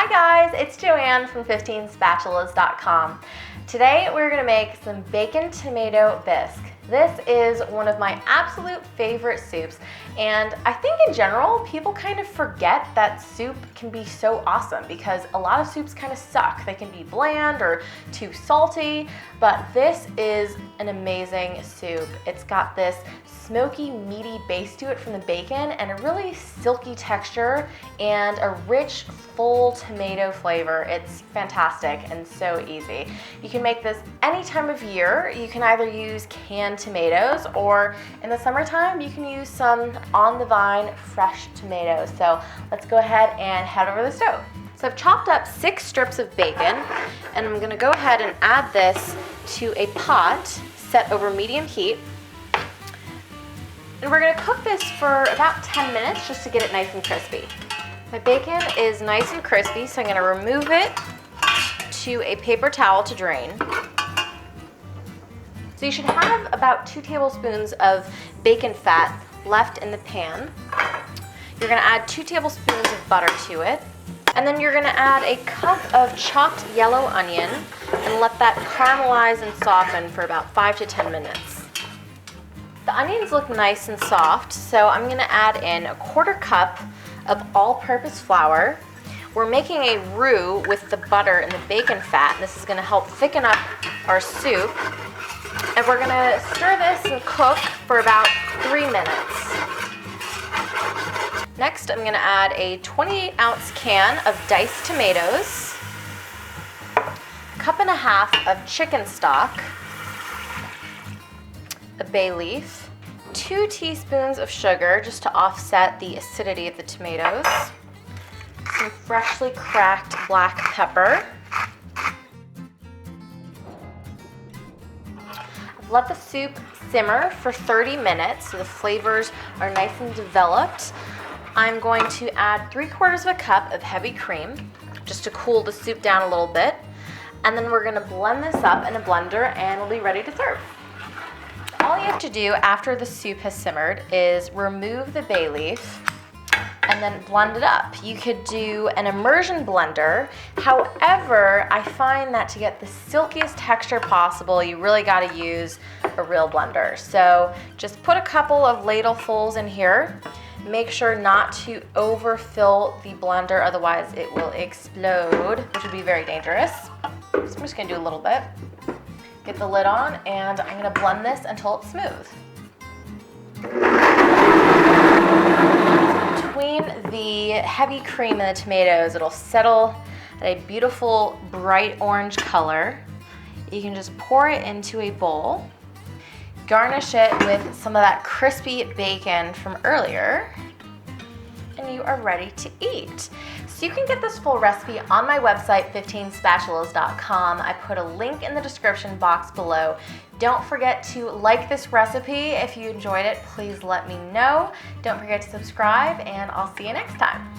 Hi guys, it's Joanne from 15spatulas.com. Today we're going to make some bacon tomato bisque. This is one of my absolute favorite soups, and I think in general people kind of forget that soup can be so awesome because a lot of soups kind of suck. They can be bland or too salty, but this is an amazing soup. It's got this smoky, meaty base to it from the bacon and a really silky texture and a rich, full tomato flavor. It's fantastic and so easy. You can make this any time of year. You can either use canned tomatoes or in the summertime you can use some on the vine fresh tomatoes. So let's go ahead and head over to the stove. So I've chopped up 6 strips of bacon and I'm gonna go ahead and add this to a pot set over medium heat. And we're gonna cook this for about 10 minutes just to get it nice and crispy. My bacon is nice and crispy, so I'm gonna remove it to a paper towel to drain. So you should have about 2 tablespoons of bacon fat left in the pan. You're gonna add 2 tablespoons of butter to it. And then you're gonna add a cup of chopped yellow onion and let that caramelize and soften for about 5 to 10 minutes. The onions look nice and soft, so I'm gonna add in 1/4 cup of all-purpose flour. We're making a roux with the butter and the bacon fat. This is gonna help thicken up our soup. And we're gonna stir this and cook for about 3 minutes. Next, I'm gonna add a 28-ounce can of diced tomatoes, 1.5 cups of chicken stock, a bay leaf, 2 teaspoons of sugar just to offset the acidity of the tomatoes, some freshly cracked black pepper. Let the soup simmer for 30 minutes so the flavors are nice and developed. I'm going to add 3/4 cup of heavy cream just to cool the soup down a little bit. And then we're gonna blend this up in a blender and we'll be ready to serve. All you have to do after the soup has simmered is remove the bay leaf and then blend it up. You could do an immersion blender. However, I find that to get the silkiest texture possible, you really gotta use a real blender. So just put a couple of ladlefuls in here. Make sure not to overfill the blender, otherwise it will explode, which would be very dangerous. So I'm just gonna do a little bit. Get the lid on, and I'm gonna blend this until it's smooth. Between the heavy cream and the tomatoes, it'll settle at a beautiful bright orange color. You can just pour it into a bowl. Garnish it with some of that crispy bacon from earlier, and you are ready to eat. So you can get this full recipe on my website, 15spatulas.com. I put a link in the description box below. Don't forget to like this recipe. If you enjoyed it, please let me know. Don't forget to subscribe, and I'll see you next time.